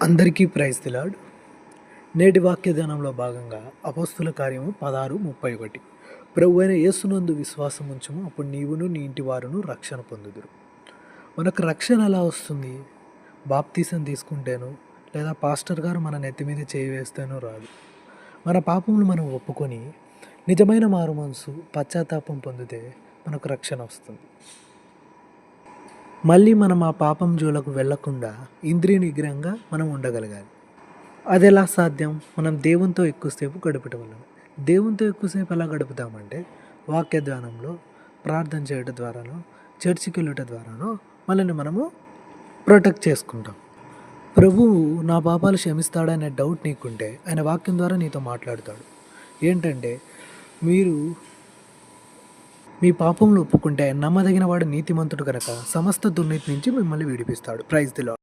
అందరికీ praise the lord. నేటి వాక్యదానంలో భాగంగా అపోస్తుల కార్యము 16:31. ప్రభువైన యేసునందు విశ్వాసం ఉంచుము, అప్పుడు నీవును నీ ఇంటి వారును రక్షణ పొందుదురు. మనకు రక్షణ ఎలా వస్తుంది? బాప్తీసం తీసుకుంటేనో లేదా పాస్టర్ గారు మన నెత్తి మీద చేయి వేస్తేనో రాదు. మన పాపములు మనం ఒప్పుకొని నిజమైన మారు మనసు పశ్చాత్తాపం పొందితే మనకు రక్షణ వస్తుంది. మళ్ళీ మనం ఆ పాపం జోలకు వెళ్ళకుండా ఇంద్రియ నిగ్రహంగా మనం ఉండగలగాలి. అది ఎలా సాధ్యం? మనం దేవునితో ఎక్కువసేపు గడపటం వలన. దేవునితో ఎక్కువసేపు ఎలా గడుపుతామంటే వాక్య ధ్యానంలో, ప్రార్థన చేయడం ద్వారానో, చర్చికి వెళ్ళటం ద్వారానో మనల్ని మనము ప్రొటెక్ట్ చేసుకుంటాం. ప్రభువు నా పాపాలు క్షమిస్తాడనే డౌట్ నీకుంటే ఆయన వాక్యం ద్వారా నీతో మాట్లాడతాడు. ఏంటంటే మీరు మీ పాపములు ఒప్పుకుంటే నమ్మదగిన వాడు నీతిమంతుడు కనుక సమస్త దుర్నీతి నుంచి మిమ్మల్ని విడిపిస్తాడు. Praise the lord.